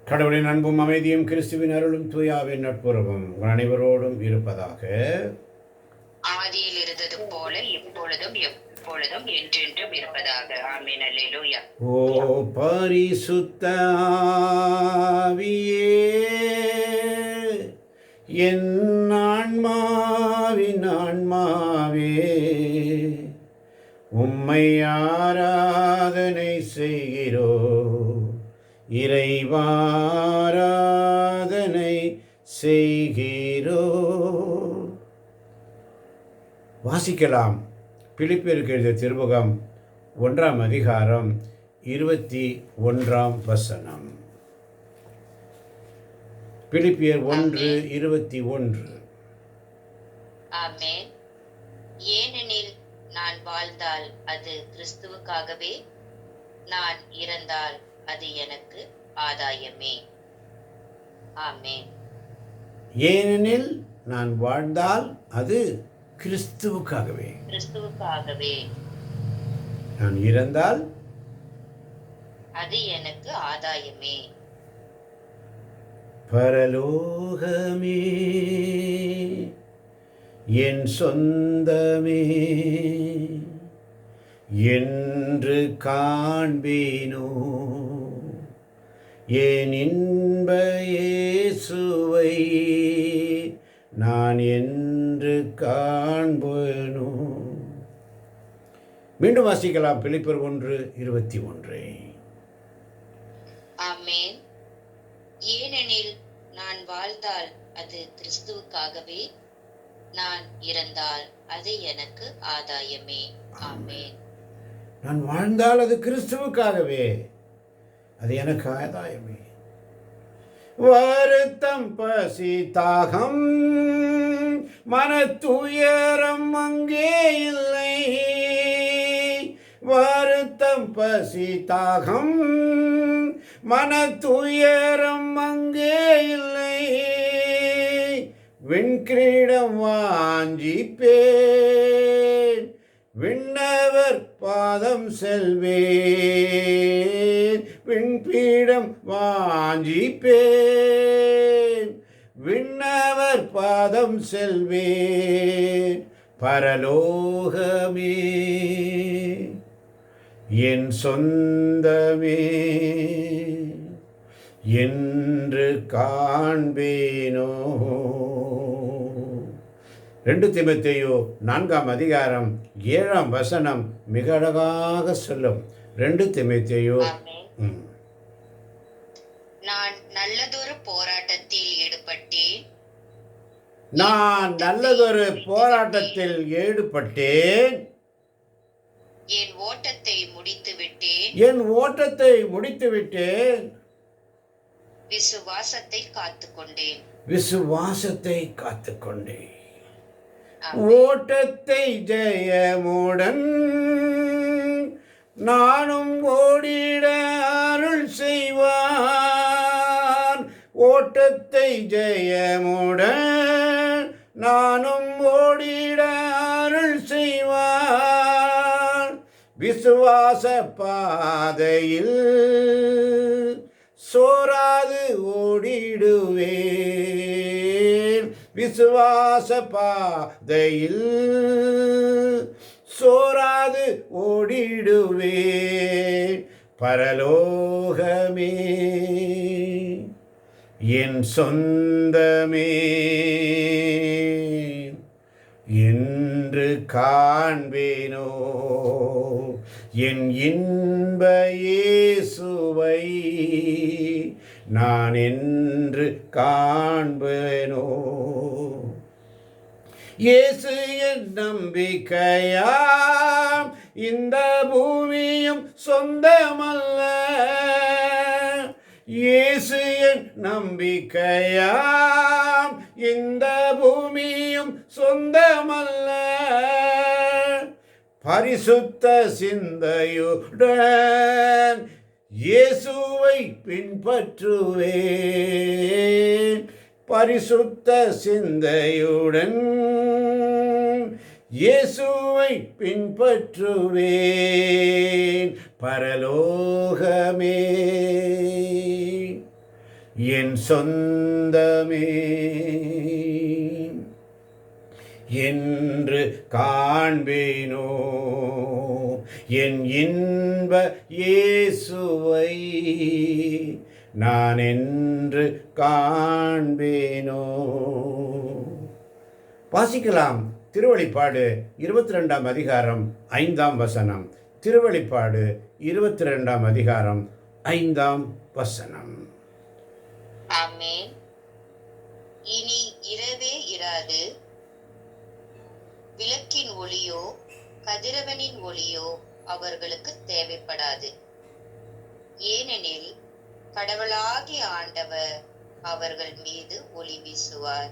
கடவுளின் அன்பும் அமைதியும் கிறிஸ்துவின் அருளும் தூயாவின் நட்புறவும் உங்கள் அனைவரோடும் இருப்பதாக. ஆதியில் இருந்தது போல இப்பொழுதும் எப்பொழுதும் என்றென்றும் இருப்பதாக. ஆமென். அல்லேலூயா. ஓ பரிசுத்த ஆவியே, என் ஆன்மாவின் ஆன்மாவே, உம்மை ஆராதனை செய்கிறோ, இறைவாராதனை செய்கிறோ. வாசிக்கலாம். பிலிப்பியருக்கு எழுதிய திருமுகம் 1 அதிகாரம் 21 பிலிப்பியர் 1:21. ஆமென். ஏனெனில் நான் வாழ்ந்தால் அது கிறிஸ்துவுக்காகவே, நான் இறந்தால் அது எனக்கு ஆதாயமே. ஆமென். ஏனெனில் நான் வாழ்ந்தால் அது கிறிஸ்துவுக்காகவே, நான் இறந்தால் அது எனக்கு ஆதாயமே. பரலோகமே என் சொந்தமே என்று காண்பேனோ, என் இன்ப இயேசுவை நான் என்று காண்பேனோ. மீண்டும் வாசிக்கலாம். பிலிப்பியர் 1:21. ஆமென். ஏனெனில் நான் வாழ்ந்தால் அது கிறிஸ்துவுக்காகவே, நான் இறந்தால் அது எனக்கு ஆதாயமே. ஆமென். நான் வாழ்ந்தால் அது கிறிஸ்துவுக்காகவே, அது எனக்கு ஆதாயமே. வருத்தம், பசி, தாகம், மனத்துயரம் அங்கே இல்லை. வருத்தம், பசி, தாகம், மனத்துயரம் அங்கே இல்லை. விண்கிரீடம் வாஞ்சிப்பேன், விண்ணவர் பாதம் செல்வேன். விண்பீடம் வாஞ்சிப்பேன், விண்ணவர் பாதம் செல்வேன். பரலோகமே என் சொந்தமே என்று காண்பேனோ. 2 தீமோத்தேயு 4 அதிகாரம் 7 மிக அழகாக சொல்லும். 2 தீமோத்தேயு. நான் நல்லதொரு போராட்டத்தில் ஈடுபட்டேன், நான் நல்லதொரு போராட்டத்தில் ஈடுபட்டேன், என் ஓட்டத்தை முடித்து விட்டேன், என் ஓட்டத்தை முடித்து விட்டேன், விசுவாசத்தை காத்துக்கொண்டேன், விசுவாசத்தை காத்துக்கொண்டேன். ஓட்டத்தை ஜெயமுடன் நானும் ஓடிட அருள் செய்வான். ஓட்டத்தை ஜெயமுடன் நானும் ஓடிட அருள் செய்வான். விசுவாச பாதையில் சோராது ஓடிடுவேன். விசுவாச பாதையில் சோராது ஓடிடுவேன். பரலோகமே என் சொந்தமே என்று காண்பேனோ, என் இன்ப இயேசுவை நான் என்று காண்பேனோ. இயேசு என் நம்பிக்கையாம், இந்த பூமியும் சொந்தமல்ல. இயேசு என் நம்பிக்கையாம், இந்த பூமியும் சொந்தமல்ல. பரிசுத்த சிந்தையுடன் இயேசுவை பின்பற்றுவேன். பரிசுத்த சிந்தையுடன் இயேசுவை பின்பற்றுவேன். பரலோகமே என் சொந்தமே என்று காண்பேனோ, என் இன்ப இயேசுவை நான் என்று காண்பேனோ. வாசிக்கலாம். திருவெளிப்பாடு 22ஆம் அதிகாரம் 5ஆம் வசனம். திருவெளிப்பாடு 22ஆம் அதிகாரம் 5ஆம் வசனம். ஆமென். இனி இரவே இராது, விளக்கின் ஒளியோ கதிரவனின் ஒளியோ அவர்களுக்கு தேவைப்படாது. ஏனெனில் கடவுளாகிய ஆண்டவர் அவர்கள் மீது ஒளி வீசுவார்.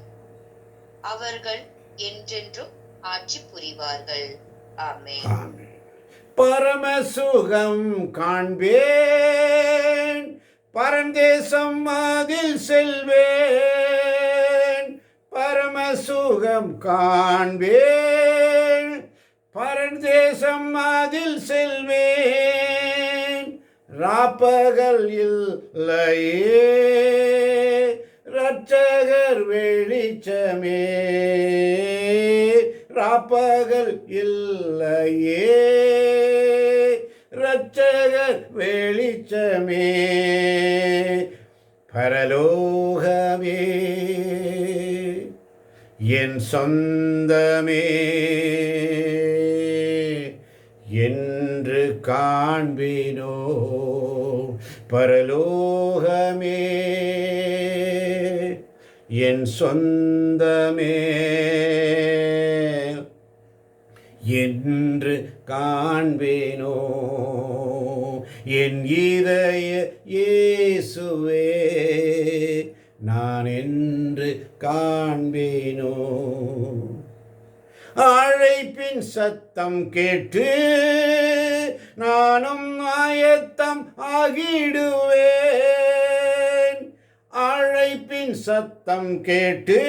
அவர்கள் என்றென்றும் ஆட்சி புரிவார்கள். ஆமென். பரமசுகம் காண்பேன், பரந்தேசம் அதில் செல்வேன். பரமசுகம் காண்பேன், பரந்தேசம் அதில் செல்வேன். ராப்பகல் இல்லையே, இரட்சகர் வெளிச்சமே. ராப்பகல் இல்லையே, இரட்சகர் வெளிச்சமே. பரலோகமே என் சொந்தமே என்று காண்பேனோ. பரலோகமே என் சொந்தமே என்று காண்பேனோ. என் இதய இயேசுவே நான் என்று காண்பேனோ. அழைப்பின் சத்தம் கேட்டு நானும் ஆயத்தம் ஆகிடுவேன். அழைப்பின் சத்தம் கேட்டு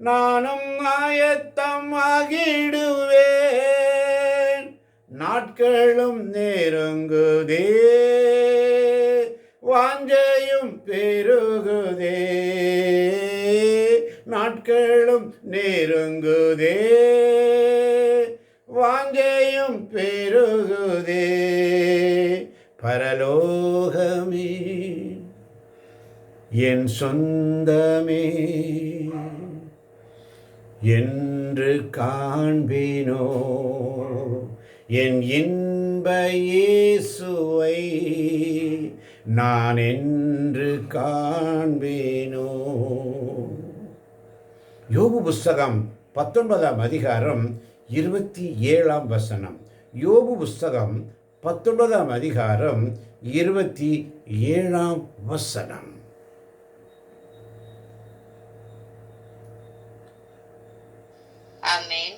நானும் ஆயத்தம் ஆகிடுவேன். நாட்களும் நெருங்குதே, வாஞ்சையும் பெருகுதே. நாட்களும் நெருங்குதே, வாஞ்சையும் பெருகுதே. பரலோகமே என் சொந்தமே என்று காண்பேனோ. என் இன்ப இயேசுவை நான் என்று காண்பேனோ. யோபு புஸ்தகம் 19ஆம் அதிகாரம் 27ஆம் வசனம். யோபு புஸ்தகம் 19ஆம் அதிகாரம் 27ஆம் வசனம். ஆமென்.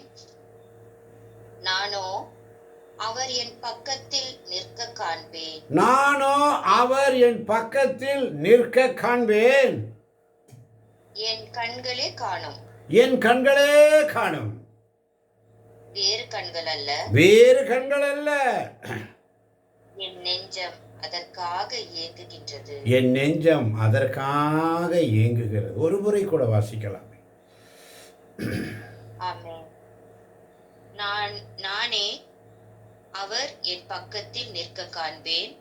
நானோ அவர் என் பக்கத்தில் நிற்க காண்பேன். நானோ அவர் என் பக்கத்தில் நிற்க காண்பேன். என் கண்களே காணும். என் கண்களே காணும். வேறு கண்கள் அல்ல. வேறு கண்கள் அல்ல. என் நெஞ்சம் அதற்காக ஏங்குகின்றது. என் நெஞ்சம் அதற்காக ஏங்குகிறது. ஒரு முறை கூட வாசிக்கலாம். ஆமென். நானே அவர் என் பக்கத்தில் நிற்க காண்பேன்.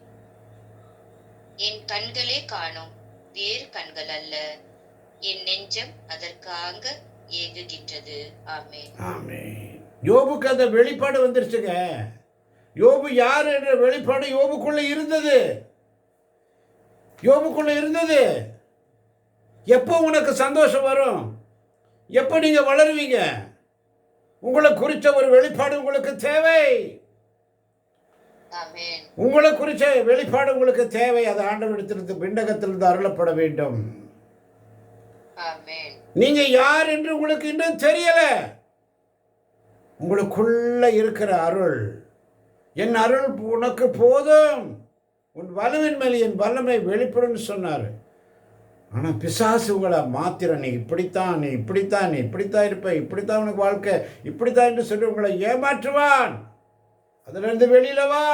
என் கண்களே காணும். வேறு கண்கள் அல்ல. என் நெஞ்சம் அதற்காக ஏங்குகின்றது. ஆமென். ஆமென். யோபுக்கு அந்த வெளிப்பாடு வந்துருச்சுங்க. யோபு யார் என்ற வெளிப்பாடு யோபுக்குள்ள இருந்தது. யோபுக்குள்ள இருந்தது. எப்போ உனக்கு சந்தோஷம் வரும்? எப்போ நீங்க வளருவீங்க? உங்களை குறித்த ஒரு வெளிப்பாடு உங்களுக்கு தேவை. ஆமென். உங்களை குறித்த வெளிப்பாடு உங்களுக்கு தேவை. அது ஆண்டவரிடத்திலிருந்து விண்ணகத்திலிருந்து அருளப்பட வேண்டும். ஆமென். நீங்க யார் என்று உங்களுக்கு இன்னும் தெரியல. உங்களுக்குள்ள இருக்கிற அருள், என் அருள் உனக்கு போதும், உன் வலுவின் மேல் என் வல்லமை வெளிப்படும் சொன்னார். ஆனால் பிசாசு உங்களை மாத்திர, நீ இப்படித்தான், நீ இப்படித்தான், நீ இப்படித்தான் இருப்ப, இப்படித்தான் உனக்கு வாழ்க்கை, இப்படித்தான் என்று சொல்லி உங்களை ஏமாற்றுவான். அதிலிருந்து வெளியில வா.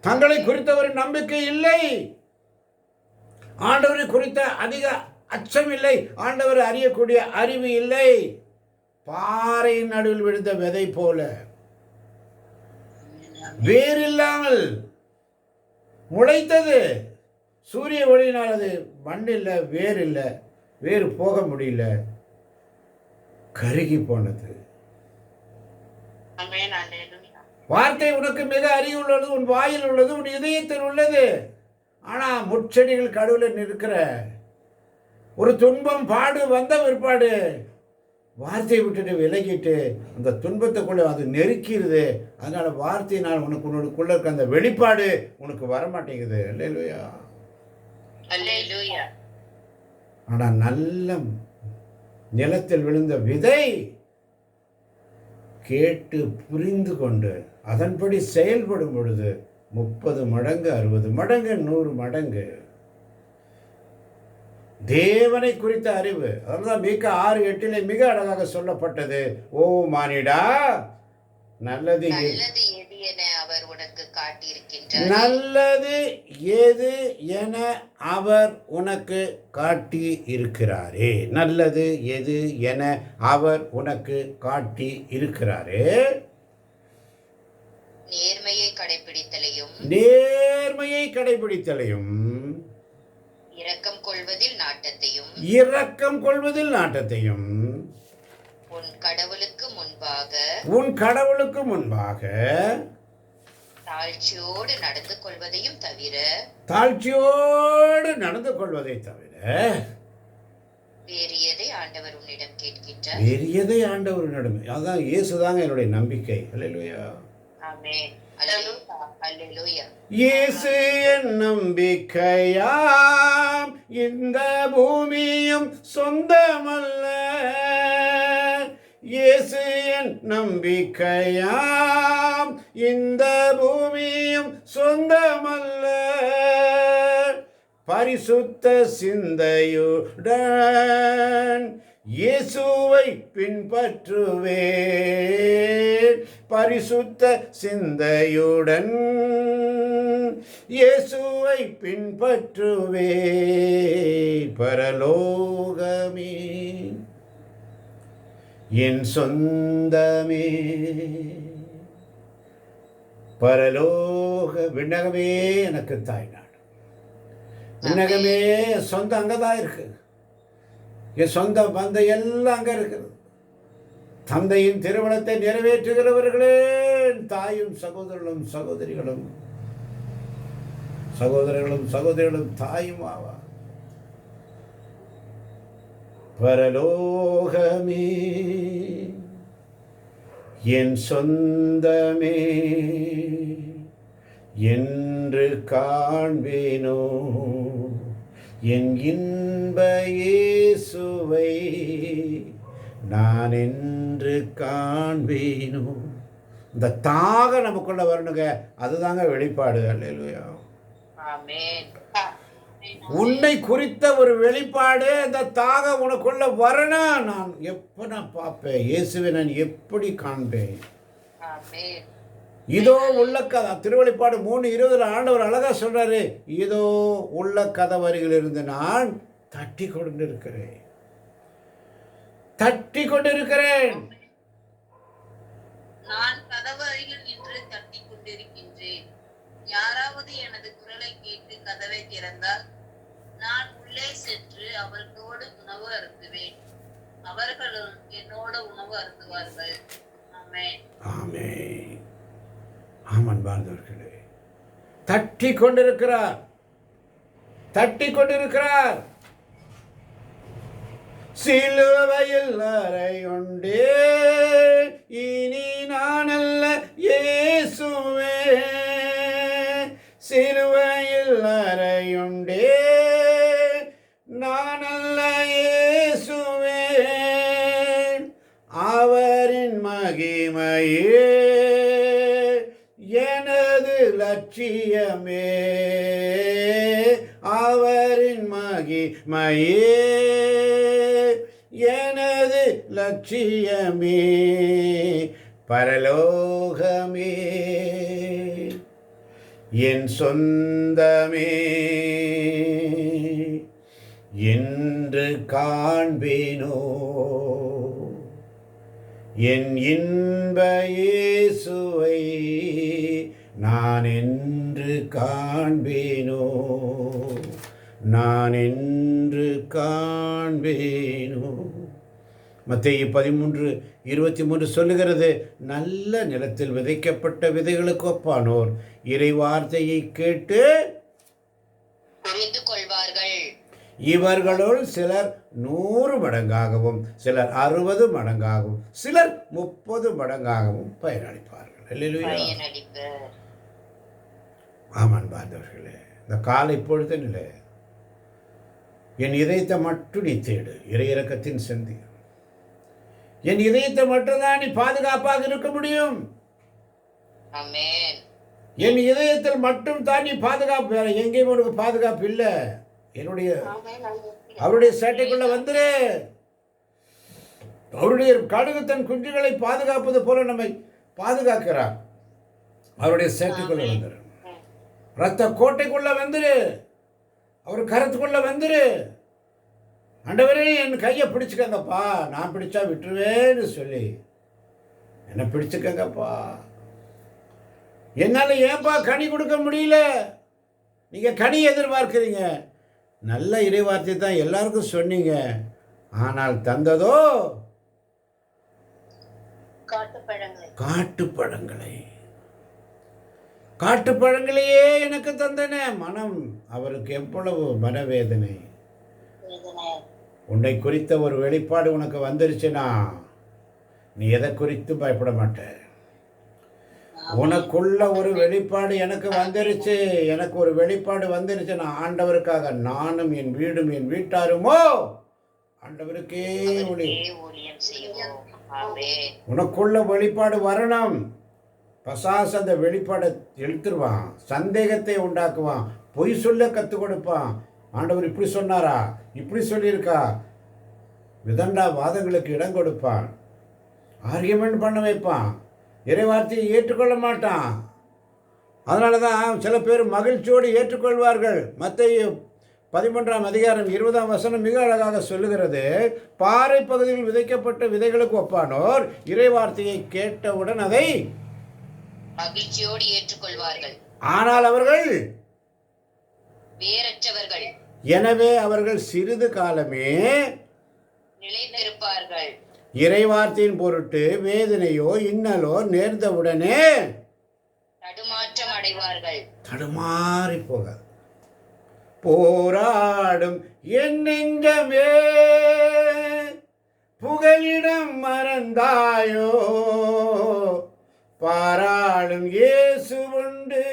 தங்களை குறித்த ஒரு நம்பிக்கை இல்லை. ஆண்டவரை குறித்த அதிக அச்சம் இல்லை. ஆண்டவர் அறியக்கூடிய அறிவு இல்லை. பாறையின் நடுவில் விழுந்த விதை போல வேறில்லாமல் முளைத்தது. சூரிய ஒளியினால் அது மண் இல்லை, வேர் இல்லை, வேறு போக முடியல, கருகி போனது. வார்த்தை உனக்கு மிக அறிவுள்ளது, உன் வாயில் உள்ளது, உன் இதயத்தில் உள்ளது. ஆனால் முட்செடிகள் கடவுளில் நிற்கிற ஒரு துன்பம் பாடு வந்த பிற்பாடு வார்த்தையை விட்டுட்டு விலகிட்டு அந்த துன்பத்துக்குள்ள அது நெருக்கிடுது. அதனால வார்த்தையினால் உனக்கு உன்னோடுக்குள்ள இருக்க அந்த வெளிப்பாடு உனக்கு வரமாட்டேங்குது. அல்லேலூயா. ஆனால் நல்ல நிலத்தில் விழுந்த விதை கேட்டு புரிந்து கொண்டு அதன்படி செயல்படும் பொழுது 30 மடங்கு, 60 மடங்கு, 100 மடங்கு தேவனை குறித்த அறிவு. அதனால்தான் மீகா 6:8 மிக அழகாக சொல்லப்பட்டது, ஓ மானிடா, நல்லது எது என அவர் உனக்கு காட்டியிருக்கின்றார். நல்லது எது என அவர் உனக்கு காட்டி இருக்கிறாரே. நல்லது எது என அவர் உனக்கு காட்டி இருக்கிறாரே. நேர்மையை கடைபிடித்தலையும் இரக்கம் கொள்வதில் நாட்டத்தையும் உன் கடவுளுக்கு முன்பாக தாழ்ச்சியோடு நடந்து கொள்வதை தவிர வேறு எதை ஆண்டவர் உன்னிடம் கேட்கின்றார். அதான் இயேசுதாங்க என்னுடைய நம்பிக்கை. அல்லேலூயா. ஆமென். அல்லேலூயா. இயேசு என் நம்பிக்கையாம், இந்த பூமியும் சொந்தமல்ல. இயேசு என் நம்பிக்கையாம், இந்த பூமியும் சொந்தமல்ல. பரிசுத்த சிந்தையுடன் இயேசுவை பின்பற்றுவேன். பரிசுத்த சிந்தையுடன் இயேசுவை பின்பற்றுவேன். பரலோகமே என் சொந்தமே, பரலோக விண்ணகமே எனக்கு தாய்நாடு. விண்ணகமே சொந்தம் அங்கதான் இருக்கு. என் சொந்த பந்தம் எல்லாம் அங்க இருக்குது. தந்தையின் திருமணத்தை நிறைவேற்றுகிறவர்களே தாயும் சகோதரிகளும் தாயும் ஆவா. பரலோகமே என் சொந்தமே என்று காண்பேனோ, என் இன்ப இயேசுவை நான் என்று காண்பேனோ. இந்த தாக நமக்குள்ள வரணுங்க. அதுதாங்க வெளிப்பாடு. அல்லேலூயா. ஆமென். உன்னை குறித்த ஒரு வெளிப்பாடு, இந்த தாக உனக்குள்ள வரணும். நான் பார்ப்பேன் இயேசுவை, நான் எப்படி காண்பேன். ஆமென். இதோ உள்ள கதை. திருவெளிப்பாடு 3:20 ஆண்டவர் அழகா சொல்றாரு, இதோ உள்ள கதவருகில் இருந்து நான் தட்டி கொண்டிருக்கிறேன். நான் கதவு அருகில் நின்று தட்டி கொண்டிருக்கின்றேன். யாராவது எனது குரலை கேட்டு கதவை திறந்தால் நான் உள்ளே சென்று அவர்களோடு உணவு அருந்துவேன், அவர்களும் என்னோட உணவு அருந்துவார்கள். ஆமென். ஆமென். ஆமன் வாழ்ந்தவர்களே, தட்டி கொண்டிருக்கிறார். சிலுவையில் அறையுண்டே, இனி நான் அல்ல இயேசுவே. சிலுவையில் அறையுண்டே, நான் அல்ல இயேசுவே. அவரின் மகிமையே எனது லட்சியமே. அவரின் மகிமையே எனது லட்சியமே. பரலோகமே என் சொந்தமே. என்று காண்பேனோ என் இன்ப இயேசுவை நான் என்று காண்பேனோ நான் என்று காண்பேனோ. மத்தேயு 13:23 சொல்லுகிறது, நல்ல நிலத்தில் விதைக்கப்பட்ட விதைகளுக்கு ஒப்பானோர் இறை வார்த்தையை கேட்டு புரிந்து கொள்வார்கள். இவர்களுள் சிலர் 100 மடங்காகவும் சிலர் 60 மடங்காகவும் சிலர் 30 மடங்காகவும் பயனளிப்பார்கள். அல்லேலூயா. ஆமான் பாந்தவர்களே, இந்த காலை பொழுதினிலே என் இதயத்தை மட்டும் நீ தேடு. இறை இரக்கத்தின் சிந்தி என் இதயத்தை மட்டும்தான் நீ பாதுகாப்பாக இருக்க முடியும். ஆமென். என் இதயத்தில் மட்டும் தான் நீ பாதுகாப்பு, வேற எங்கேயும் உனக்கு பாதுகாப்பு இல்லை. என்னுடைய அவருடைய சேட்டைக்குள்ள வந்துரு. அவருடைய கடுகு தன் குஞ்சுகளை பாதுகாப்பது போல நம்மை பாதுகாக்கிறார். அவருடைய சேட்டைக்குள்ள வந்துரு. ரத்த கோட்டைக்குள்ள வந்துரு. அவர் கரத்துக்குள்ள வந்துரு. ஆண்டவரே என் கையை பிடிச்சுக்கங்கப்பா, நான் பிடிச்சா விட்டுருவேன்னு சொல்லி என்னை பிடிச்சுக்கங்கப்பா. என்னால் ஏன்பா கனி கொடுக்க முடியல? நீங்கள் கனி எதிர்பார்க்குறீங்க. நல்ல இறைவார்த்தை தான் எல்லாருக்கும் சொன்னீங்க, ஆனால் தந்ததோ காட்டுப்பழங்களை. காட்டுப்பழங்களையே எனக்கு தந்தன. மனம் அவருக்கு எவ்வளவு மனவேதனை. உன்னை குறித்த ஒரு வெளிப்பாடு உனக்கு வந்துருச்சுன்னா நீ எதை குறித்து பயப்பட மாட்ட. உனக்குள்ள ஒரு வெளிப்பாடு எனக்கு வந்துருச்சு, எனக்கு ஒரு வெளிப்பாடு வந்துருச்சு. நான் ஆண்டவருக்காக, நானும் என் வீடும் என் வீட்டாருமோ ஆண்டவருக்கே ஊழியம் செய்வோம். உனக்குள்ள வெளிப்பாடு வரணும். பசாஸ் அந்த வெளிப்பாடை எழுத்துருவான், சந்தேகத்தை உண்டாக்குவான், பொய் சொல்ல கற்றுக் கொடுப்பான். ஆண்டவர் இப்படி சொன்னாரா, இப்படி சொல்லியிருக்கா, விதண்டா வாதங்களுக்கு இடம் கொடுப்பான், ஆர்கியூமெண்ட் பண்ண வைப்பான், இறைவார்த்தையை ஏற்றுக்கொள்ள மாட்டான். அதனால தான் சில பேர் மகிழ்ச்சியோடு ஏற்றுக்கொள்வார்கள். மத்தேயு 13:20 மிக அழகாக சொல்லுகிறது, பாறை பகுதியில் விதைக்கப்பட்ட விதைகளுக்கு ஒப்பானோர் இறைவார்த்தையை கேட்டவுடன் அதை மகிழ்ச்சியோடு ஏற்றுக்கொள்வார்கள். ஆனால் அவர்கள் வேறற்றவர்கள், எனவே அவர்கள் சிறிது காலமே நிலைத்திருப்பார்கள். இறைவார்த்தையின் பொருட்டு வேதனையோ இன்னலோ நேர்ந்தவுடனே தடுமாற்றம் அடைவார்கள். தடுமாறி போகாது. போராடும் என் நெஞ்சமே புகலிடம் மறந்தாயோ, பாராளும் இயேசு உண்டு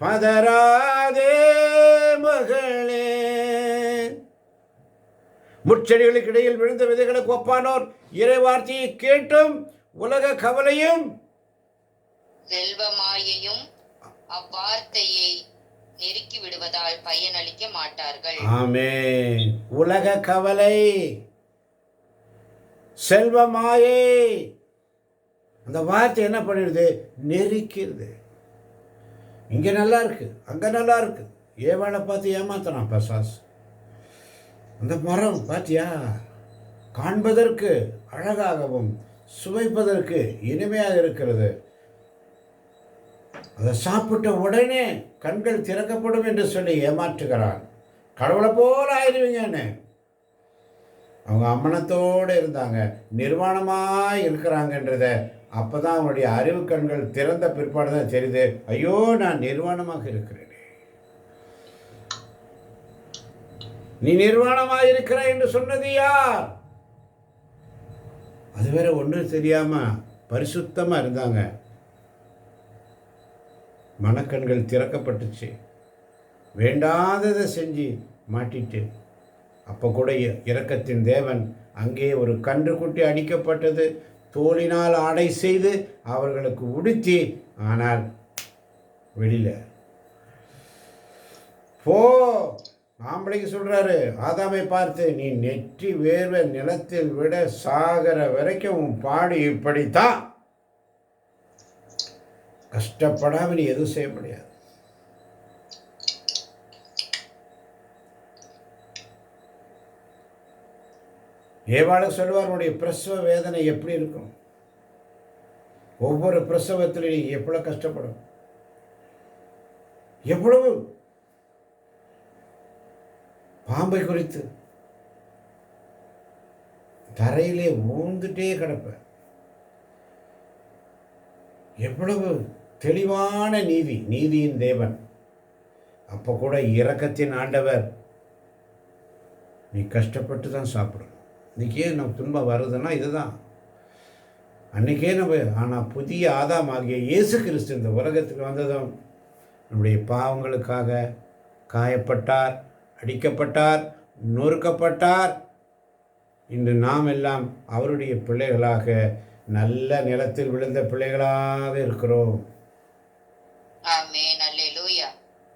பதராதே மகளே. முட்செடிகளுக்கு இடையில் விழுந்த விதைகளுக்கு ஒப்பானோர் இறைவார்த்தையை கேட்டும் உலக கவலையும் செல்வமாயையும் அவ்வார்த்தையை நெருக்கி விடுவதால் பயனளிக்க மாட்டார்கள். ஆமென். உலக கவலை, செல்வமாயை, அந்த வார்த்தை என்ன பண்ணிடுது? நெருக்கிறது. இங்க நல்லா இருக்கு, அங்க நல்லா இருக்கு. ஏவாளை பார்த்து ஏமாத்தலாம் பசாஸ். அந்த மரம் பாத்தியா, காண்பதற்கு அழகாகவும் சுவைப்பதற்கு இனிமையாக இருக்கிறது. அதை சாப்பிட்ட உடனே கண்கள் திறக்கப்படும் என்று சொல்லி ஏமாற்றுகிறான். கடவுளை போல ஆயிடுவீங்கன்னு. அவங்க அம்மனத்தோடு இருந்தாங்க, நிர்வாணமாக இருக்கிறாங்கன்றத அப்போ தான் அவங்களுடைய அறிவு கண்கள் திறந்த பிற்பாடு தான் தெரியுது, ஐயோ நான் நிர்வாணமாக இருக்கிறேன். நீ நிர்வாணமாக இருக்கிறாய் என்று சொன்னது யார்? அது வேற ஒன்றும் தெரியாமல் பரிசுத்தமாக இருந்தாங்க. மனக்கண்கள் திறக்கப்பட்டுச்சு, வேண்டாததை செஞ்சு மாட்டிட்டு. அப்போ கூட இரக்கத்தின் தேவன் அங்கே ஒரு கன்றுக்குட்டி அடிக்கப்பட்டது, தோலினால் ஆடை செய்து அவர்களுக்கு உடுத்தி, ஆனால் வெளியில் போ. ஆம்பளைக்கு சொல்கிறாரு ஆதாமை பார்த்து, நீ நெற்றி வேர்வை நிலத்தில் விட சாகிற வரைக்கும் உன் பாடு இப்படித்தான். கஷ்டப்படாமல் நீ எதுவும் செய்ய முடியாது. ஏவாளுக்கு சொல்லுவார், உன்னுடைய பிரசவ வேதனை எப்படி இருக்கும், ஒவ்வொரு பிரசவத்திலும் நீ எவ்வளவு கஷ்டப்படும், எவ்வளவு பாம்பை குறித்து தரையிலே ஊந்துட்டே கிடப்ப, எவ்வளவு தெளிவான நீதியின் தேவன். அப்போ கூட இரக்கத்தின் ஆண்டவர், நீ கஷ்டப்பட்டு தான் சாப்பிடணும். இன்றைக்கே நம்ம துன்பம் வருதுன்னா இதுதான். அன்றைக்கே நம்ம, ஆனால் புதிய ஆதாம் ஆகிய இயேசு கிறிஸ்து இந்த உலகத்துக்கு வந்ததும் நம்முடைய பாவங்களுக்காக காயப்பட்டார், அடிக்கப்பட்டார், நொறுக்கப்பட்டார். இன்று நாம் எல்லாம் அவருடைய பிள்ளைகளாக, நல்ல நிலத்தில் விழுந்த பிள்ளைகளாக இருக்கிறோம்.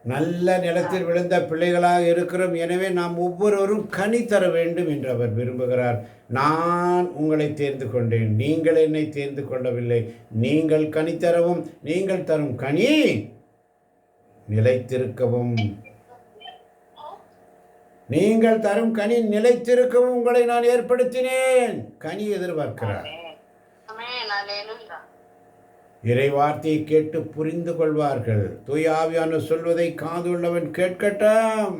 நல்ல நிலத்தில் விழுந்த பிள்ளைகளாக இருக்கிறோம். எனவே நாம் ஒவ்வொருவரும் கனி தர வேண்டும் என்று அவர் விரும்புகிறார். நான் உங்களை தேர்ந்து கொண்டேன், நீங்கள் என்னை தேர்ந்து கொள்ளவில்லை. நீங்கள் கனி தரவும், நீங்கள் தரும் கனி நிலைத்திருக்கவும், நீங்கள் தரும் கனி நிலைத்திருக்கவும் உங்களை நான் ஏற்படுத்தினேன். கனி எதிர்பார்க்கிறார். இறை வார்த்தையை கேட்டு புரிந்து கொள்வார்கள். தூய ஆவியானவர் சொல்வதை காதுள்ளவன் கேட்கட்டும்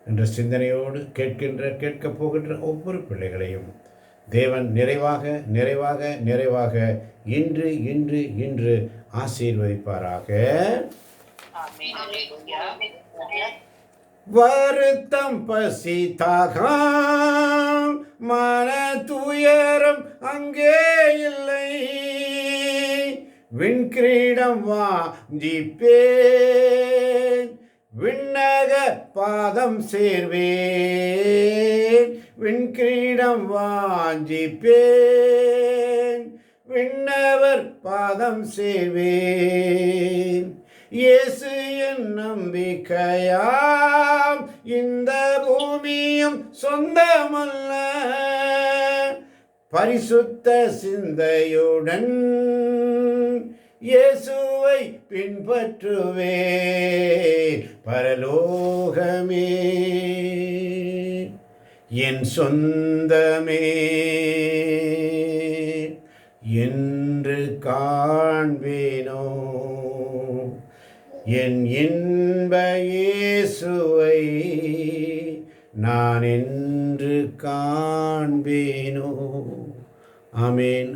என்ற சிந்தனையோடு கேட்கப் போகின்ற ஒவ்வொரு பிள்ளைகளையும் தேவன் நிறைவாக நிறைவாக நிறைவாக இன்று இன்று இன்று ஆசீர்வதிப்பாராக. வருத்தம், பசி, தாகம், மன துயரம் அங்கே இல்லை. விண்கிரீடம் வாஞ்சிப்பேன், விண்ணக பாதம் சேர்வேன். விண்கிரீடம் வாஞ்சிப்பேன், விண்ணவர் பாதம் சேர்வேன். இயேசு என் நம்பிக்கையாம், இந்த பூமியும் சொந்தமல்ல. பரிசுத்த சிந்தையுடன் இயேசுவை பின்பற்றுவே. பரலோகமே என் சொந்தமே என்று காண்பேனோ, என் இன்ப இயேசுவை நான் என்று காண்பேனோ. ஆமேன்.